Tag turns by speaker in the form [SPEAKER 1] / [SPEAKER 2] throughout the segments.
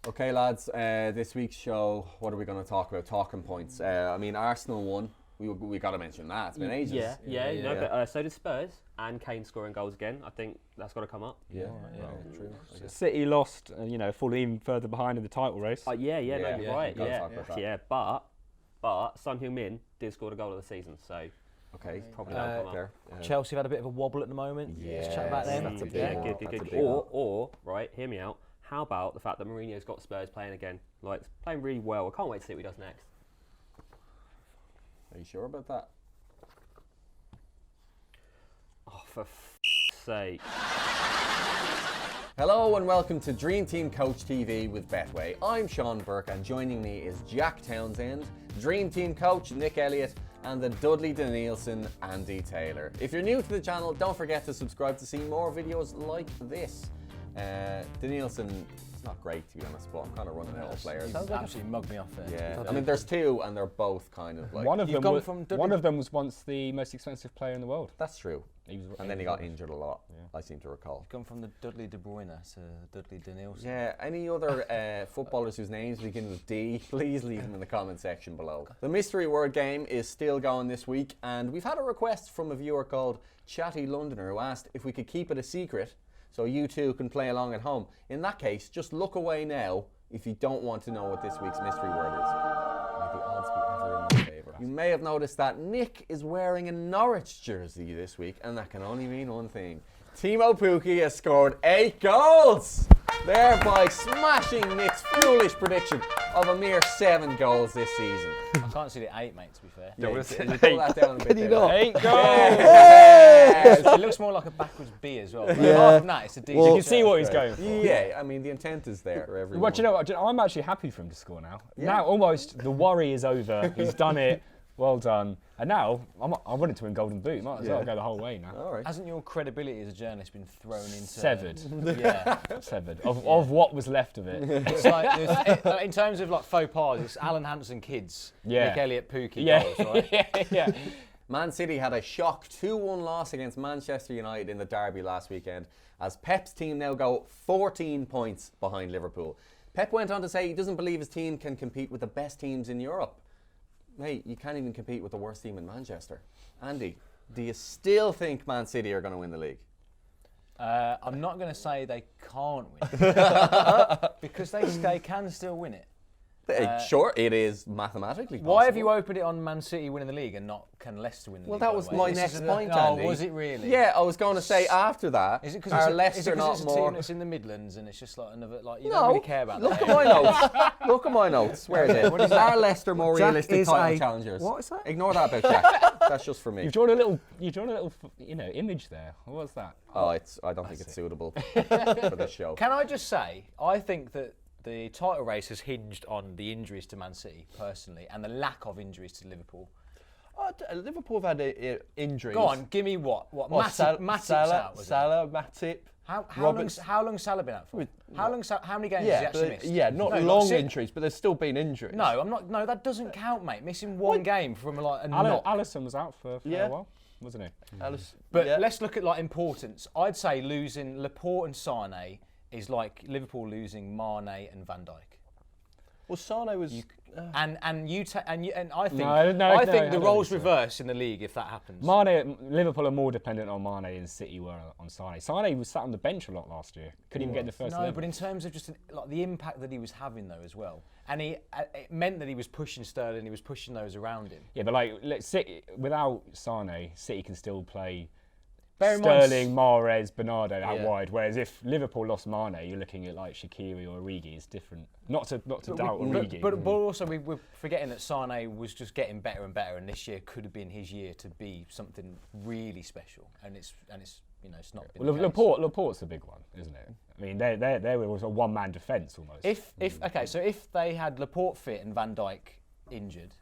[SPEAKER 1] Okay, lads, this week's show, what are we going to talk about? Talking points. I mean, Arsenal won. We got to mention that. It's been ages.
[SPEAKER 2] But so did Spurs, and Kane scoring goals again. I think that's got to come up.
[SPEAKER 1] Yeah,
[SPEAKER 3] True.
[SPEAKER 4] City lost, falling even further behind in the title race.
[SPEAKER 2] You're right. But Son Heung-min did score the goal of the season, so
[SPEAKER 1] okay,
[SPEAKER 2] probably that'll come up.
[SPEAKER 3] Chelsea have had a bit of a wobble at the moment.
[SPEAKER 1] Yeah,
[SPEAKER 3] Let's chat about them.
[SPEAKER 1] that's a big one.
[SPEAKER 2] Good. Or, right, hear me out. How about the fact that Mourinho's got Spurs playing again? Like, playing really well. I can't wait to see what he does next.
[SPEAKER 1] Are you sure about that?
[SPEAKER 2] Oh, for sake.
[SPEAKER 1] Hello and welcome to Dream Team Coach TV with Betway. I'm Sean Burke and joining me is Jack Townsend, Dream Team Coach Nick Elliott and the Dudley Danielson Andy Taylor. If you're new to the channel, don't forget to subscribe to see more videos like this. Danielson, it's not great to be honest, but I'm kind of running out of players.
[SPEAKER 3] Sounds like absolutely mugged me off there.
[SPEAKER 1] Yeah, I mean there's two and they're both kind of like...
[SPEAKER 4] One of them was once the most expensive player in the world.
[SPEAKER 1] That's true. And then he got injured a lot, I seem to recall.
[SPEAKER 3] Gone from the Dudley De Bruyne to Dudley Danielson.
[SPEAKER 1] Yeah, any other footballers whose names begin with D, please leave them in the comment section below. The mystery word game is still going this week, and we've had a request from a viewer called Chatty Londoner who asked if we could keep it a secret so you two can play along at home. In that case, just look away now if you don't want to know what this week's mystery word is. May the odds be ever in my favour. You may have noticed that Nick is wearing a Norwich jersey this week, and that can only mean one thing. Timo Pukki has scored 8 goals, thereby smashing Nick's foolish prediction of a mere 7 goals this season.
[SPEAKER 3] I can't see the 8, mate, to be fair.
[SPEAKER 1] Pull that down a bit there.
[SPEAKER 4] 8 goals!
[SPEAKER 1] Yes.
[SPEAKER 3] It looks more like a backwards B as well. Apart from that, it's a D.
[SPEAKER 4] You can see what he's going for.
[SPEAKER 1] Yeah, I mean the intent is there for everyone.
[SPEAKER 4] Well, do you know what? I'm actually happy for him to score now. Now, almost, the worry is over. He's done it. Well done. And now, I want him to win Golden Boot. Might as well go the whole way now.
[SPEAKER 1] All right.
[SPEAKER 3] Hasn't your credibility as a journalist been thrown into...
[SPEAKER 4] Severed.
[SPEAKER 3] Yeah.
[SPEAKER 4] Severed. Of what was left of it.
[SPEAKER 3] It's like, in terms of like faux pas, it's Alan Hansen kids, Nick Elliott, Pukki goals, right?
[SPEAKER 4] yeah.
[SPEAKER 1] Man City had a shock 2-1 loss against Manchester United in the derby last weekend, as Pep's team now go 14 points behind Liverpool. Pep went on to say he doesn't believe his team can compete with the best teams in Europe. Mate, you can't even compete with the worst team in Manchester. Andy, do you still think Man City are going to win the league?
[SPEAKER 3] I'm not going to say they can't win because they can still win it.
[SPEAKER 1] Sure, it is mathematically possible.
[SPEAKER 3] Why have you opened it on Man City winning the league and not can Leicester win the league?
[SPEAKER 1] Well, that was my next point, Andy.
[SPEAKER 3] Oh, was it really?
[SPEAKER 1] Yeah, I was going to say after that,
[SPEAKER 3] is it because
[SPEAKER 1] Leicester not
[SPEAKER 3] it's a
[SPEAKER 1] more...
[SPEAKER 3] team that's in the Midlands and it's just like another, like, you don't really care about
[SPEAKER 1] Look
[SPEAKER 3] that.
[SPEAKER 1] at my notes. Look at my notes. Where is it? Are Leicester more
[SPEAKER 5] Jack
[SPEAKER 1] realistic
[SPEAKER 5] is
[SPEAKER 1] title
[SPEAKER 5] a-
[SPEAKER 1] challengers?
[SPEAKER 5] What is that?
[SPEAKER 1] Ignore that about Jack. That's just for me.
[SPEAKER 4] You've drawn a little, image there. What's that?
[SPEAKER 1] Oh, I don't think it's suitable for this show.
[SPEAKER 3] Can I just say, I think that the title race has hinged on the injuries to Man City, personally, and the lack of injuries to Liverpool.
[SPEAKER 5] Liverpool have had injuries.
[SPEAKER 3] Go on, give me what? Matip's out, was it?
[SPEAKER 5] Salah, Matip.
[SPEAKER 3] How long's Salah been out for? How many games has he actually missed?
[SPEAKER 5] Yeah, not long injuries, but there's still been injuries.
[SPEAKER 3] No, I'm not. No, that doesn't count, mate. Missing one game from like a knock.
[SPEAKER 4] Alisson was out for a while, wasn't he?
[SPEAKER 3] But let's look at like importance. I'd say losing Laporte and Sane is like Liverpool losing Mane and Van Dijk.
[SPEAKER 5] Well, Sane was...
[SPEAKER 3] And I think
[SPEAKER 4] I
[SPEAKER 3] think the roles reverse in the league if that happens.
[SPEAKER 4] Liverpool are more dependent on Mane than City were on Sane. Sane was sat on the bench a lot last year. Couldn't even get in the first 11.
[SPEAKER 3] But in terms of just like the impact that he was having though as well, and it meant that he was pushing Sterling, he was pushing those around him.
[SPEAKER 4] Yeah, but like without Sane, City can still play
[SPEAKER 3] Mind,
[SPEAKER 4] Sterling, Mahrez, Bernardo out wide. Whereas if Liverpool lost Mane, you're looking at like Shaqiri or Origi. It's different. Not to doubt Origi.
[SPEAKER 3] But also we're forgetting that Sane was just getting better and better, and this year could have been his year to be something really special. And it's it's not. Been
[SPEAKER 4] Laporte's a big one, isn't it? I mean, there was a one-man defence almost.
[SPEAKER 3] So if they had Laporte fit and Van Dijk injured.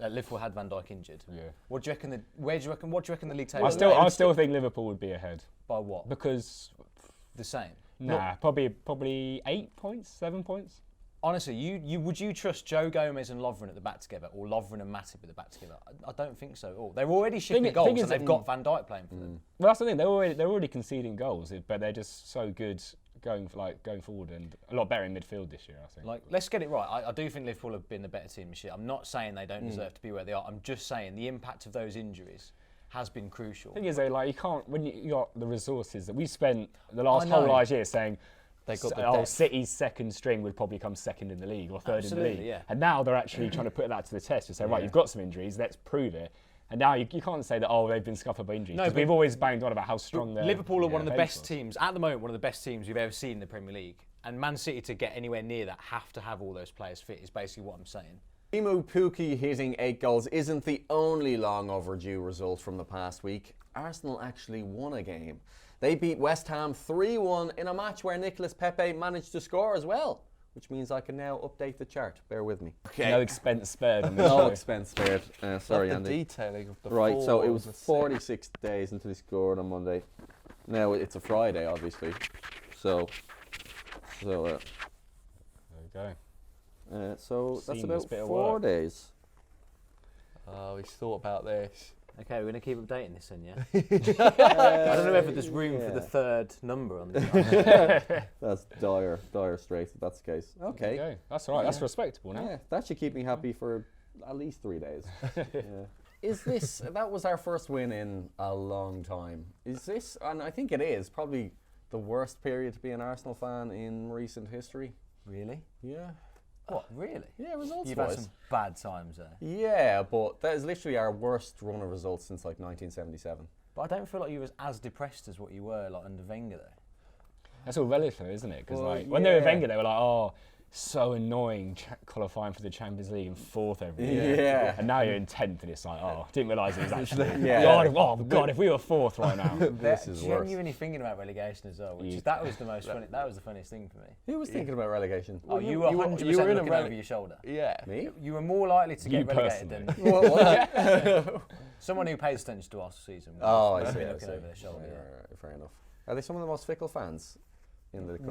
[SPEAKER 3] Liverpool had Van Dijk injured. Yeah. What do you reckon? What do you reckon the league table?
[SPEAKER 4] I still think Liverpool would be ahead.
[SPEAKER 3] By what?
[SPEAKER 4] Because
[SPEAKER 3] the same.
[SPEAKER 4] Nah, probably 8 points, 7 points.
[SPEAKER 3] Honestly, would you trust Joe Gomez and Lovren at the back together, or Lovren and Matip at the back together? I don't think so at all. They're already shipping goals, and they've got Van Dijk playing for them.
[SPEAKER 4] Well, that's the thing. They're already conceding goals, but they're just so good going forward, and a lot better in midfield this year, I think.
[SPEAKER 3] Like, let's get it right. I do think Liverpool have been the better team this year. I'm not saying they don't deserve to be where they are. I'm just saying the impact of those injuries has been crucial.
[SPEAKER 4] The thing is, though, like, you can't, when you got the resources that we spent the last year saying, City's second string would probably come second in the league or third in the league.
[SPEAKER 3] Yeah.
[SPEAKER 4] And now they're actually trying to put that to the test to say, right, you've got some injuries, let's prove it. And now you can't say that, they've been scuffed by injuries. Because we've always banged on about how strong they're.
[SPEAKER 3] Liverpool are one of the best teams, at the moment, one of the best teams you've ever seen in the Premier League. And Man City, to get anywhere near that, have to have all those players fit, is basically what I'm saying.
[SPEAKER 1] Timu Pukki hitting 8 goals isn't the only long overdue result from the past week. Arsenal actually won a game. They beat West Ham 3-1 in a match where Nicolas Pepe managed to score as well, which means I can now update the chart. Bear with me.
[SPEAKER 4] Okay. No expense spared on this
[SPEAKER 1] No
[SPEAKER 4] show.
[SPEAKER 1] expense spared. Sorry,
[SPEAKER 5] the
[SPEAKER 1] Andy.
[SPEAKER 5] detailing of the
[SPEAKER 1] Right, so it was
[SPEAKER 5] forwards.
[SPEAKER 1] 46 days until he scored on Monday. Now it's a Friday, obviously. So
[SPEAKER 4] There we go.
[SPEAKER 1] so that's
[SPEAKER 4] Seamless
[SPEAKER 1] about
[SPEAKER 4] bit of
[SPEAKER 1] 4
[SPEAKER 4] work.
[SPEAKER 1] days.
[SPEAKER 5] Oh, he's thought about this.
[SPEAKER 3] Okay, we're going to keep updating this then, yeah? I don't know whether there's room for the third number on this.
[SPEAKER 1] That's dire straits if that's the case. Okay.
[SPEAKER 4] There you go. That's all right. That's respectable now.
[SPEAKER 1] Yeah, that should keep me happy for at least 3 days. Yeah. Is this, that was our first win in a long time. Is this, and I think it is, probably the worst period to be an Arsenal fan in recent history?
[SPEAKER 3] Really?
[SPEAKER 1] Yeah.
[SPEAKER 3] What, really?
[SPEAKER 1] Yeah, results
[SPEAKER 3] You've had
[SPEAKER 1] wise.
[SPEAKER 3] some bad times there.
[SPEAKER 1] Yeah, but that is literally our worst run of results since like 1977.
[SPEAKER 3] But I don't feel like you were as depressed as what you were like under Wenger though.
[SPEAKER 4] That's all relative, isn't it? Because
[SPEAKER 1] Well,
[SPEAKER 4] when they were
[SPEAKER 1] yeah.
[SPEAKER 4] Wenger, they were like, so annoying qualifying for the Champions League in 4th every year.
[SPEAKER 1] Yeah.
[SPEAKER 4] And now you're in 10th and it's like, didn't realise it was actually.
[SPEAKER 1] Yeah.
[SPEAKER 4] God, if we were 4th right now.
[SPEAKER 1] This is worse.
[SPEAKER 3] Genuinely thinking about relegation as well, which
[SPEAKER 4] You-
[SPEAKER 3] is, that was the most funny, that was the funniest thing for me.
[SPEAKER 1] Who was thinking about relegation?
[SPEAKER 3] Oh, you were 100%
[SPEAKER 5] you were in a
[SPEAKER 3] looking over your shoulder.
[SPEAKER 5] Yeah.
[SPEAKER 1] Me?
[SPEAKER 3] You were more likely to
[SPEAKER 4] You
[SPEAKER 3] get relegated
[SPEAKER 4] personally.
[SPEAKER 3] than
[SPEAKER 1] What?
[SPEAKER 3] someone who pays attention to Arsenal season.
[SPEAKER 1] Oh,
[SPEAKER 3] would
[SPEAKER 1] I
[SPEAKER 3] be
[SPEAKER 1] see. I
[SPEAKER 3] looking
[SPEAKER 1] see.
[SPEAKER 3] over their shoulder.
[SPEAKER 1] Right,
[SPEAKER 3] yeah.
[SPEAKER 1] right, right, fair enough. Are they some of the most fickle fans in the country?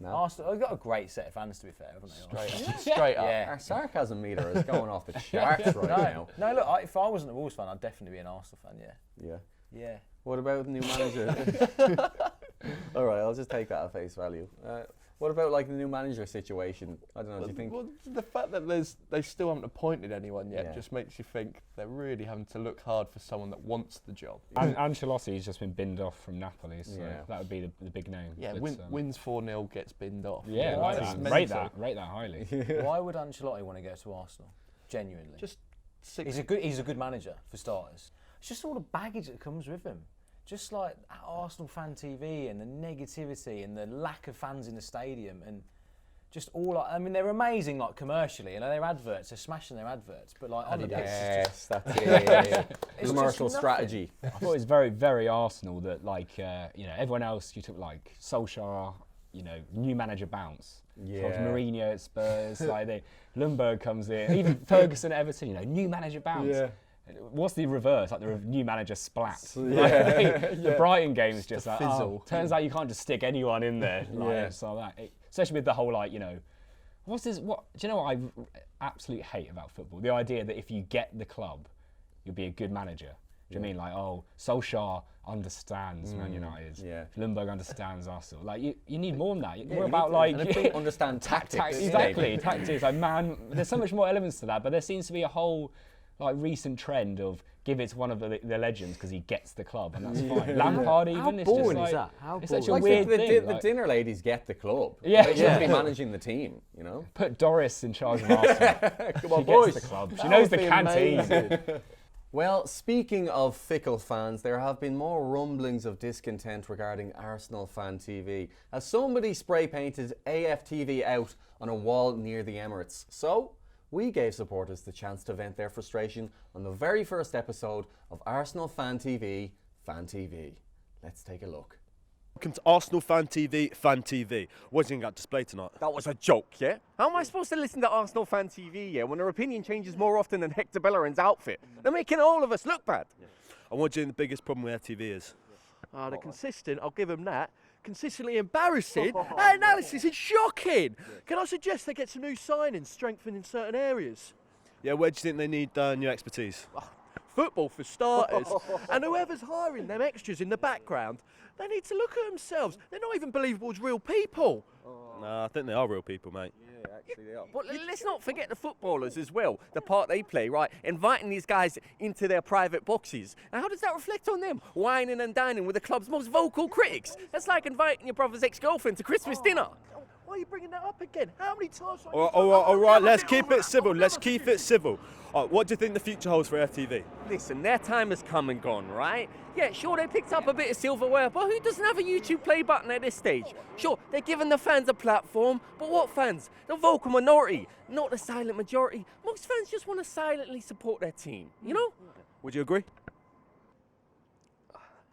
[SPEAKER 3] No. Arsenal have got a great set of fans, to be fair, haven't they?
[SPEAKER 5] Straight up.
[SPEAKER 3] Yeah.
[SPEAKER 1] Our sarcasm meter is going off the charts right now.
[SPEAKER 3] No, look, if I wasn't a Wolves fan, I'd definitely be an Arsenal fan, yeah.
[SPEAKER 1] Yeah.
[SPEAKER 3] Yeah.
[SPEAKER 1] What about the new manager? All right, I'll just take that at face value. What about like the new manager situation? I don't know. Do you think?
[SPEAKER 5] Well, the fact that they still haven't appointed anyone yet
[SPEAKER 1] Yeah.
[SPEAKER 5] just makes you think they're really having to look hard for someone that wants the job.
[SPEAKER 4] Ancelotti's just been binned off from Napoli, so
[SPEAKER 1] Yeah.
[SPEAKER 4] that would be the big name.
[SPEAKER 5] Yeah,
[SPEAKER 4] But,
[SPEAKER 5] wins 4-0, gets binned off.
[SPEAKER 4] Yeah,
[SPEAKER 3] Why
[SPEAKER 4] like
[SPEAKER 3] is
[SPEAKER 4] that.
[SPEAKER 3] it
[SPEAKER 4] Rate that highly.
[SPEAKER 3] Why would Ancelotti want to go to Arsenal? Genuinely.
[SPEAKER 5] Just six.
[SPEAKER 3] He's a good manager, for starters. It's just all the baggage that comes with him. Just like Arsenal fan TV and the negativity and the lack of fans in the stadium and just all. I mean, they're amazing, like commercially. You know, their adverts, they're smashing their adverts, but like on the pitch, it's just,
[SPEAKER 1] Yes, that's it.
[SPEAKER 3] It's
[SPEAKER 1] Commercial
[SPEAKER 3] just
[SPEAKER 1] strategy.
[SPEAKER 4] I thought it was very, very Arsenal that, like, everyone else, you took, like, Solskjaer, new manager bounce.
[SPEAKER 1] Yeah.
[SPEAKER 4] So Mourinho at Spurs, like, Lundberg comes in. Even Ferguson at Everton, new manager bounce.
[SPEAKER 1] Yeah.
[SPEAKER 4] What's the reverse? Like, the new manager splat.
[SPEAKER 1] Yeah.
[SPEAKER 4] The Brighton game is just like,
[SPEAKER 5] fizzle.
[SPEAKER 4] turns out you can't just stick anyone in there. Like,
[SPEAKER 1] Yeah.
[SPEAKER 4] so that. Especially with the whole, like, what's this? Do you know what I absolutely hate about football? The idea that if you get the club, you'll be a good manager. Do you mean like, Solskjaer understands Man United.
[SPEAKER 1] Yeah.
[SPEAKER 4] Lundberg understands Arsenal. Like, you need more than that.
[SPEAKER 1] Yeah,
[SPEAKER 4] More
[SPEAKER 1] you
[SPEAKER 4] about,
[SPEAKER 1] need to-
[SPEAKER 4] like...
[SPEAKER 1] and if they understand tactics.
[SPEAKER 4] Exactly, tactics. Like, there's so much more elements to that, but there seems to be a whole, like, recent trend of give it to one of the legends because he gets the club, and that's fine. Lampard even,
[SPEAKER 3] How
[SPEAKER 4] it's
[SPEAKER 3] boring
[SPEAKER 4] just
[SPEAKER 3] is
[SPEAKER 4] like...
[SPEAKER 3] that? How
[SPEAKER 4] It's such a
[SPEAKER 3] boring?
[SPEAKER 1] Like
[SPEAKER 4] weird
[SPEAKER 1] the
[SPEAKER 4] thing.
[SPEAKER 1] the
[SPEAKER 4] like,
[SPEAKER 1] dinner ladies get the club.
[SPEAKER 4] Yeah.
[SPEAKER 1] They shouldn't be managing the team,
[SPEAKER 4] put Doris in charge of Arsenal.
[SPEAKER 1] Come on,
[SPEAKER 4] She
[SPEAKER 1] boys.
[SPEAKER 4] gets the club. She
[SPEAKER 5] That
[SPEAKER 4] knows
[SPEAKER 5] would
[SPEAKER 4] the
[SPEAKER 5] be
[SPEAKER 4] canteen.
[SPEAKER 5] amazing.
[SPEAKER 1] Well, speaking of fickle fans, there have been more rumblings of discontent regarding Arsenal Fan TV, as somebody spray painted AFTV out on a wall near the Emirates. So, we gave supporters the chance to vent their frustration on the very first episode of Arsenal Fan TV, Fan TV. Let's take a look.
[SPEAKER 6] Welcome to Arsenal Fan TV. What's in that display tonight?
[SPEAKER 7] That was a joke, yeah? How am I supposed to listen to Arsenal Fan TV, yeah, when their opinion changes more often than Hector Bellerin's outfit? They're making all of us look bad.
[SPEAKER 6] And what do you think the biggest problem with FTV is?
[SPEAKER 5] They're consistent, I'll give them that. Consistently embarrassing. Our analysis is shocking. Can I suggest they get some new signings, strengthening certain areas?
[SPEAKER 6] Yeah, where do you think they need new expertise?
[SPEAKER 5] football for starters. And whoever's hiring them extras in the background, they need to look at themselves. They're not even believable as real people.
[SPEAKER 6] Nah, I think they are real people, mate.
[SPEAKER 7] But let's not forget the footballers as well, the part they play, right? Inviting these guys into their private boxes. And how does that reflect on them? Whining and dining with the club's most vocal critics. That's like inviting your brother's ex-girlfriend to Christmas dinner.
[SPEAKER 5] Why are you bringing that up again? How many times?
[SPEAKER 6] All right, let's keep it civil. Let's keep it civil. What do you think the future holds for FTV?
[SPEAKER 7] Listen, their time has come and gone, right? Yeah, sure, they picked up a bit of silverware, but who doesn't have a YouTube play button at this stage? Sure, they're giving the fans a platform, but what fans? The vocal minority, not the silent majority. Most fans just want to silently support their team, you know?
[SPEAKER 6] Would you agree?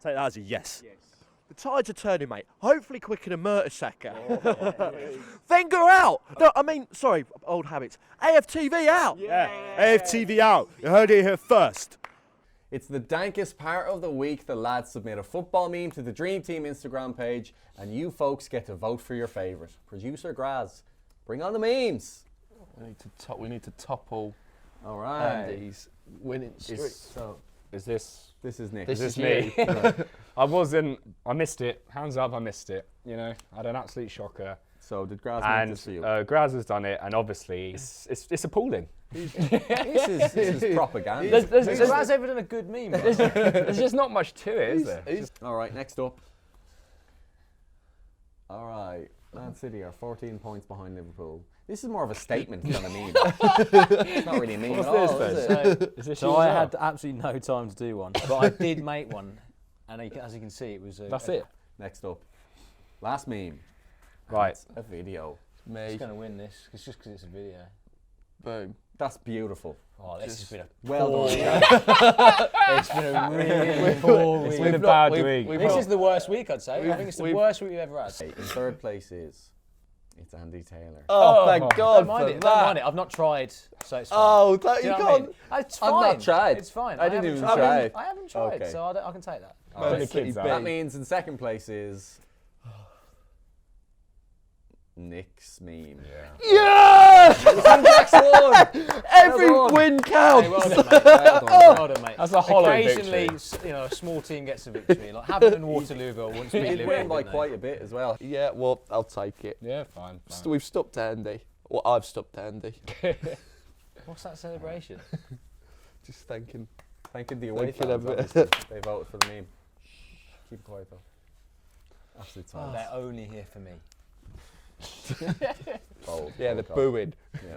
[SPEAKER 6] Take that as a yes.
[SPEAKER 5] The tides are turning, mate. Hopefully quicker than Mertesacker. Wenger out. No, I mean, sorry, old habits. AFTV out.
[SPEAKER 6] Yeah. AFTV out. You heard it here first.
[SPEAKER 1] It's the dankest part of the week. The lads submit a football meme to the Dream Team Instagram page, and you folks get to vote for your favourite. Producer Graz, bring on the memes.
[SPEAKER 8] We need to topple
[SPEAKER 1] All right.
[SPEAKER 8] Andy's winning streak.
[SPEAKER 4] Is this?
[SPEAKER 1] This is Nick.
[SPEAKER 8] This
[SPEAKER 4] Is
[SPEAKER 8] is
[SPEAKER 4] this
[SPEAKER 8] you.
[SPEAKER 4] me? I missed it. Hands up, I missed it. You know, I had an absolute shocker.
[SPEAKER 1] So did Graz make this for you?
[SPEAKER 4] And Graz has done it, and obviously it's appalling.
[SPEAKER 1] This is propaganda.
[SPEAKER 4] There's
[SPEAKER 3] Has ever done a good meme?
[SPEAKER 4] there's just not much to it, is there?
[SPEAKER 1] All right, next up. All right, Man City are 14 points behind Liverpool. This is more of a statement than a meme. It's not really a meme at all, is it?
[SPEAKER 4] Is this
[SPEAKER 3] So
[SPEAKER 4] yours
[SPEAKER 3] I
[SPEAKER 4] now?
[SPEAKER 3] had absolutely no time to do one, but I did make one, and as you can see, it was.
[SPEAKER 4] That's it.
[SPEAKER 1] Next up. Last meme.
[SPEAKER 4] Right.
[SPEAKER 1] It's a video.
[SPEAKER 3] I'm
[SPEAKER 8] Me.
[SPEAKER 3] going to win this, just because it's a video.
[SPEAKER 8] Boom.
[SPEAKER 1] That's beautiful.
[SPEAKER 3] Oh, this has been a
[SPEAKER 1] Well done.
[SPEAKER 3] It's been a really poor week.
[SPEAKER 4] It's been a bad week.
[SPEAKER 3] This is the worst week, I'd say. I think it's the worst week we've ever had.
[SPEAKER 1] In third place is, it's Andy Taylor.
[SPEAKER 8] Oh, thank God
[SPEAKER 3] Don't mind
[SPEAKER 8] for
[SPEAKER 3] it.
[SPEAKER 8] that.
[SPEAKER 3] Don't mind it. I've not tried, so it's fine.
[SPEAKER 8] Oh, that,
[SPEAKER 3] Do
[SPEAKER 8] you
[SPEAKER 3] know what I mean?
[SPEAKER 8] can't.
[SPEAKER 3] It's
[SPEAKER 8] I've
[SPEAKER 3] fine.
[SPEAKER 8] not tried.
[SPEAKER 3] It's fine.
[SPEAKER 8] I didn't
[SPEAKER 3] haven't
[SPEAKER 8] even
[SPEAKER 3] tried.
[SPEAKER 8] try.
[SPEAKER 3] I haven't tried,
[SPEAKER 1] Okay.
[SPEAKER 3] so I can take that.
[SPEAKER 1] All right.
[SPEAKER 4] the kids out.
[SPEAKER 1] That means in second place is Nick's meme.
[SPEAKER 8] Yeah!
[SPEAKER 1] Next one.
[SPEAKER 8] Every
[SPEAKER 1] Well done.
[SPEAKER 8] win
[SPEAKER 3] Hey,
[SPEAKER 8] counts.
[SPEAKER 3] well done, mate. Well done, mate.
[SPEAKER 4] That's a hollow
[SPEAKER 3] Occasionally,
[SPEAKER 4] victory.
[SPEAKER 3] a small team gets a victory. Like Hampton Waterlooville once
[SPEAKER 1] We
[SPEAKER 3] beat
[SPEAKER 1] did
[SPEAKER 3] Liverpool.
[SPEAKER 1] win by
[SPEAKER 3] didn't they?
[SPEAKER 1] quite a bit as well.
[SPEAKER 8] Yeah, well, I'll take it.
[SPEAKER 4] Yeah, fine.
[SPEAKER 8] We've stopped Andy. Well, I've stopped Andy.
[SPEAKER 3] What's that celebration?
[SPEAKER 8] Just thinking.
[SPEAKER 1] Thanking the away
[SPEAKER 8] Thank you,
[SPEAKER 1] fans,
[SPEAKER 8] David.
[SPEAKER 1] obviously. They voted for the meme. Keep quiet though. Absolute silence.
[SPEAKER 3] They're only here for me.
[SPEAKER 1] Bold,
[SPEAKER 8] Yeah,
[SPEAKER 1] bold
[SPEAKER 8] the
[SPEAKER 1] call.
[SPEAKER 8] booing.
[SPEAKER 1] Yeah.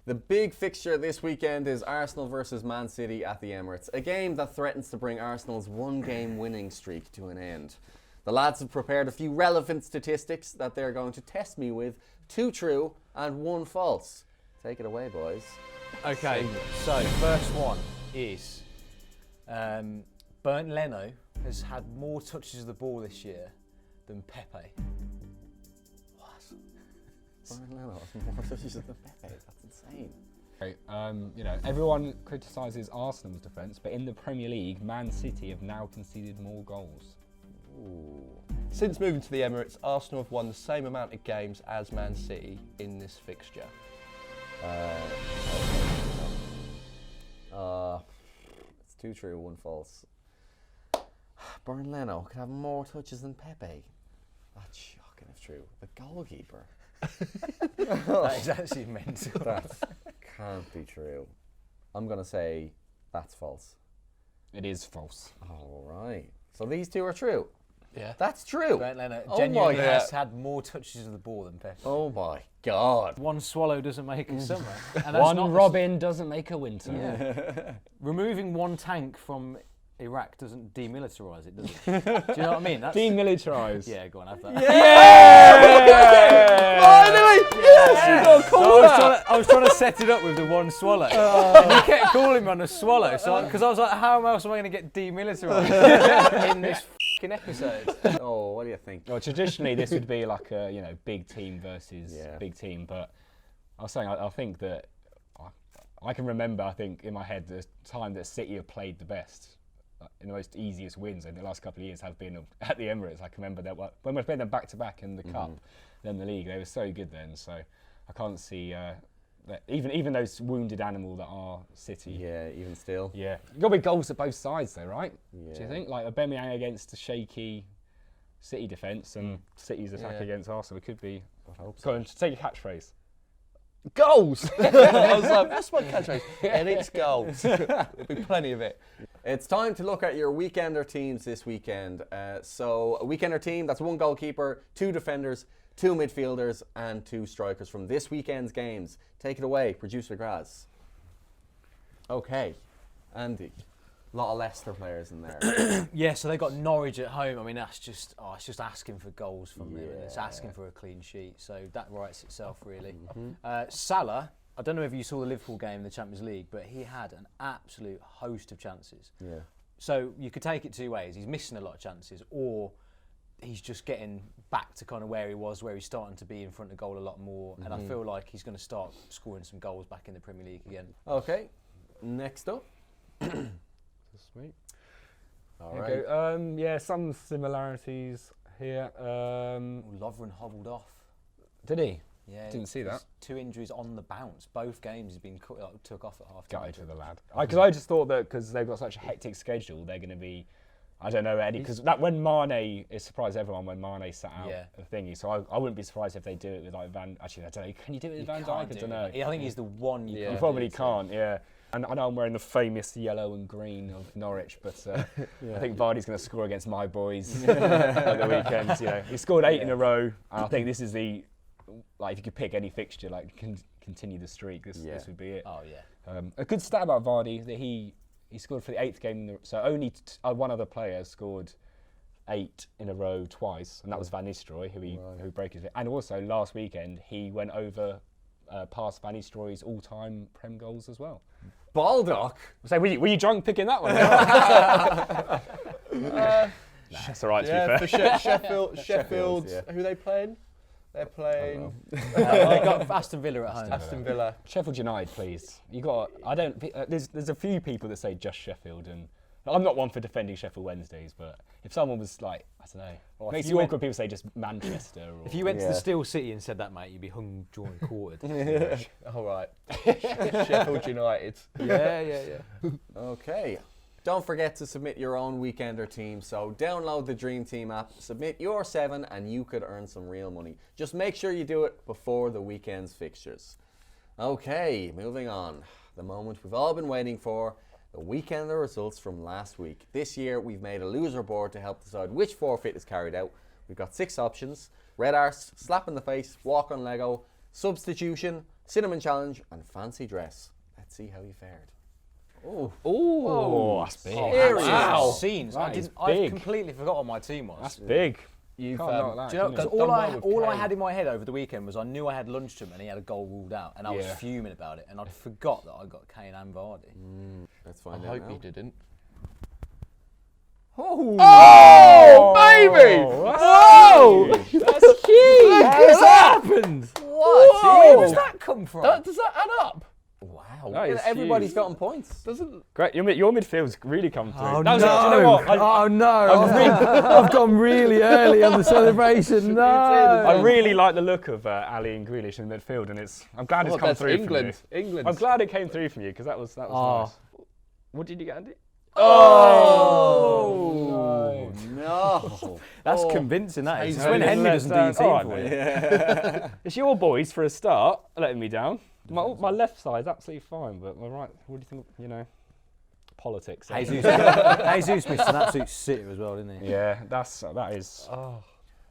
[SPEAKER 1] The big fixture this weekend is Arsenal versus Man City at the Emirates, a game that threatens to bring Arsenal's one-game winning streak to an end. The lads have prepared a few relevant statistics that they're going to test me with, 2 true and 1 false. Take it away, boys.
[SPEAKER 3] Okay, so first one is Bernd Leno has had more touches of the ball this year than Pepe.
[SPEAKER 1] Brian Leno has more touches than Pepe. That's insane.
[SPEAKER 4] Okay, everyone criticises Arsenal's defence, but in the Premier League, Man City have now conceded more goals.
[SPEAKER 1] Ooh.
[SPEAKER 8] Since moving to the Emirates, Arsenal have won the same amount of games as Man City in this fixture.
[SPEAKER 1] It's 2 true, 1 false. Brian Leno could have more touches than Pepe. That's shocking if true. The goalkeeper.
[SPEAKER 3] That is actually mental.
[SPEAKER 1] That can't be true. I'm going to say that's false.
[SPEAKER 4] It is false.
[SPEAKER 1] All right. So these 2 are true.
[SPEAKER 8] Yeah.
[SPEAKER 1] That's true.
[SPEAKER 3] Bernd Leno
[SPEAKER 1] Oh
[SPEAKER 3] genuinely
[SPEAKER 1] my
[SPEAKER 3] has
[SPEAKER 8] God.
[SPEAKER 3] had more touches of the ball than Pepe.
[SPEAKER 1] Oh my God.
[SPEAKER 3] One swallow doesn't make a summer. And that's
[SPEAKER 4] One
[SPEAKER 3] not
[SPEAKER 4] Robin doesn't make a winter.
[SPEAKER 3] Yeah. Removing one tank from Iraq doesn't demilitarise it, does it? Do you know what I mean? That's,
[SPEAKER 4] Demilitarised.
[SPEAKER 3] yeah, go on, have that.
[SPEAKER 8] Finally! Yes! You got a call
[SPEAKER 3] So
[SPEAKER 8] that!
[SPEAKER 3] I was trying to set it up with the one swallow. And you kept calling me on a swallow, so because I was like, how else am I going to get demilitarised in this fucking episode?
[SPEAKER 1] Oh, what do you think?
[SPEAKER 4] Well, traditionally this would be like a big team versus
[SPEAKER 1] Yeah.
[SPEAKER 4] big team, but I was saying I think that I can remember in my head the time that City have played the best. In the most easiest wins in the last couple of years have been at the Emirates. I can remember that when we played them back to back in the cup, then the league, they were so good then. So I can't see even those wounded animal that are City.
[SPEAKER 1] Yeah, even still.
[SPEAKER 4] Yeah, you got to be goals at both sides though, right?
[SPEAKER 1] Yeah.
[SPEAKER 4] Do you think like Aubameyang against a shaky City defence and City's attack against Arsenal? It could be. Go on, take your catchphrase.
[SPEAKER 8] Goals! I was like, what's my catchphrase? And it's goals. There'll be plenty of it.
[SPEAKER 1] It's time to look at your weekender teams this weekend. So a weekender team, that's 1 goalkeeper, 2 defenders, 2 midfielders and 2 strikers from this weekend's games. Take it away, producer Graz. Okay, Andy. A lot of Leicester players in there.
[SPEAKER 3] Yeah, so they got Norwich at home. I mean, that's just it's just asking for goals from them. And it's asking for a clean sheet. So that writes itself, really. Salah, I don't know if you saw the Liverpool game in the Champions League, but he had an absolute host of chances.
[SPEAKER 1] Yeah.
[SPEAKER 3] So you could take it 2 ways. He's missing a lot of chances, or he's just getting back to kind of where he was, where he's starting to be in front of goal a lot more. And I feel like he's going to start scoring some goals back in the Premier League again.
[SPEAKER 1] Okay, next up.
[SPEAKER 4] Sweet.
[SPEAKER 1] All right.
[SPEAKER 4] Yeah, some similarities here.
[SPEAKER 3] Lovren hobbled off.
[SPEAKER 4] Did he?
[SPEAKER 3] Yeah,
[SPEAKER 4] Didn't see that.
[SPEAKER 3] 2 injuries on the bounce. Both games he's been took off at half time.
[SPEAKER 4] Gutted for the lad. Because I just thought that because they've got such a hectic schedule, they're going to be, I don't know, Eddie, because that when Mane, it surprised everyone when Mane sat out of thingy. So I wouldn't be surprised if they do it with like actually, I don't know, can you do it with Van Dijk? I don't know.
[SPEAKER 3] I think he's the one you
[SPEAKER 4] You probably can't, yeah. And I know I'm wearing the famous yellow and green of Norwich, but I think Vardy's going to score against my boys at the weekend. You know, he scored 8 in a row, and I think this is the, like, if you could pick any fixture, like continue the streak, this would be it.
[SPEAKER 3] Oh yeah.
[SPEAKER 4] A good stat about Vardy that he scored for the 8th game, so only one other player scored 8 in a row twice, and that was Van Nistelrooy, who broke his. And also last weekend he went over past Van Nistelrooy's all-time Prem goals as well.
[SPEAKER 1] Baldock.
[SPEAKER 4] So were you drunk picking that one? That's all right, to be fair.
[SPEAKER 8] For Sheffield, who are they playing? They're playing
[SPEAKER 3] They got Aston Villa at home.
[SPEAKER 8] Aston Villa.
[SPEAKER 4] Sheffield United, please. You got. I don't. There's a few people that say just Sheffield, and I'm not one for defending Sheffield Wednesdays, but if someone was like, I don't know, makes you awkward. People say just Manchester. Or,
[SPEAKER 3] If you went to the Steel City and said that, mate, you'd be hung, drawn, and quartered.
[SPEAKER 8] All right. Sheffield United.
[SPEAKER 3] Yeah.
[SPEAKER 1] Okay. Don't forget to submit your own weekender team. So download the Dream Team app, submit your 7, and you could earn some real money. Just make sure you do it before the weekend's fixtures. Okay, moving on. The moment we've all been waiting for. The weekender results from last week. This year we've made a loser board to help decide which forfeit is carried out. We've got 6 options: red arse, slap in the face, walk on Lego, substitution, cinnamon challenge and fancy dress. Let's see how you fared.
[SPEAKER 4] Oh, that's big.
[SPEAKER 3] Wow. Scenes.
[SPEAKER 4] That is
[SPEAKER 3] I
[SPEAKER 4] big.
[SPEAKER 3] completely forgot what my team was.
[SPEAKER 4] That's big.
[SPEAKER 8] You've
[SPEAKER 3] Do you know, because all I had in my head over the weekend was I knew I had Lundstrom and he had a goal ruled out, and I was fuming about it, and I'd forgot that I got Kane and Vardy.
[SPEAKER 1] Let's find
[SPEAKER 8] I
[SPEAKER 1] out
[SPEAKER 8] hope
[SPEAKER 1] now.
[SPEAKER 8] you didn't.
[SPEAKER 1] Oh,
[SPEAKER 8] baby!
[SPEAKER 1] Whoa!
[SPEAKER 8] That's huge!
[SPEAKER 3] Look at that happened!
[SPEAKER 1] What?
[SPEAKER 3] Where does that come from?
[SPEAKER 8] Does that add up?
[SPEAKER 1] Wow.
[SPEAKER 4] That is
[SPEAKER 1] Everybody's
[SPEAKER 4] huge.
[SPEAKER 1] gotten points.
[SPEAKER 4] Great. Your midfield's really come through.
[SPEAKER 3] Oh,
[SPEAKER 4] That was-
[SPEAKER 3] no.
[SPEAKER 4] do you know what?
[SPEAKER 3] I've gone really early on the celebration. No.
[SPEAKER 4] I really like the look of Ali and Grealish in midfield, and I'm glad it's come
[SPEAKER 8] That's
[SPEAKER 4] through
[SPEAKER 8] England.
[SPEAKER 4] from you.
[SPEAKER 8] England.
[SPEAKER 4] I'm glad it came through from you because that was nice. What did you get, Andy?
[SPEAKER 1] Oh! No.
[SPEAKER 3] That's convincing, that is.
[SPEAKER 8] It's
[SPEAKER 3] It's when
[SPEAKER 8] only
[SPEAKER 3] Henry doesn't do your team
[SPEAKER 4] All right,
[SPEAKER 3] for you.
[SPEAKER 4] mate. It's your boys for a start, letting me down. My left side's absolutely fine, but my right, what do you think, politics?
[SPEAKER 3] Jesus missed an absolute sitter as well, didn't he?
[SPEAKER 4] Yeah, that is.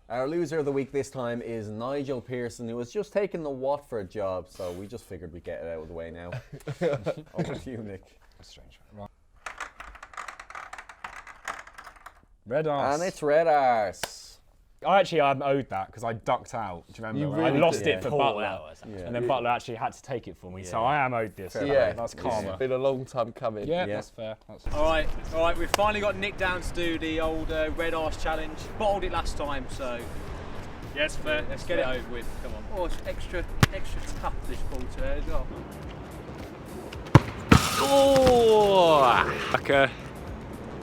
[SPEAKER 1] Our loser of the week this time is Nigel Pearson, who has just taken the Watford job, so we just figured we'd get it out of the way now. Over to you, Nick.
[SPEAKER 4] That's strange. Right. Red arse.
[SPEAKER 1] And it's red arse.
[SPEAKER 4] I'm owed that because I ducked out. Do you remember? I lost it for Butler, and then Butler actually had to take it for me. So I am owed this.
[SPEAKER 8] Yeah,
[SPEAKER 4] That's karma.
[SPEAKER 8] It's been a long time coming.
[SPEAKER 4] Yeah, that's fair.
[SPEAKER 9] All right, we've finally got Nick down to do the old red arse challenge. Bottled it last time, so yeah, it's fair. Let's get it over with. Come on. Oh, it's extra tough this ball today as well.
[SPEAKER 4] Oh, like a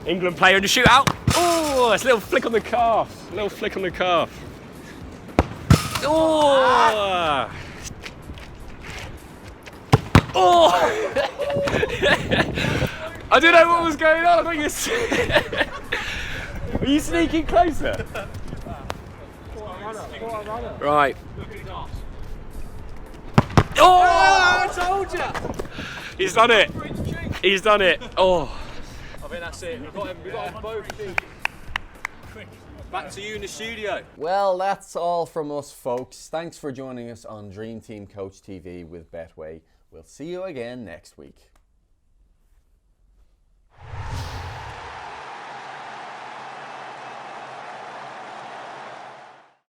[SPEAKER 4] England player in the shootout. Oh, it's a little flick on the calf. Oh.
[SPEAKER 2] Oh! I didn't know what was going on. I thought you were you sneaking closer? Right. Oh! I told you! He's done it. He's done it. Oh.
[SPEAKER 9] I think that's it. We've got them both. Back to you in the studio.
[SPEAKER 1] Well, that's all from us, folks. Thanks for joining us on Dream Team Coach TV with Betway. We'll see you again next week.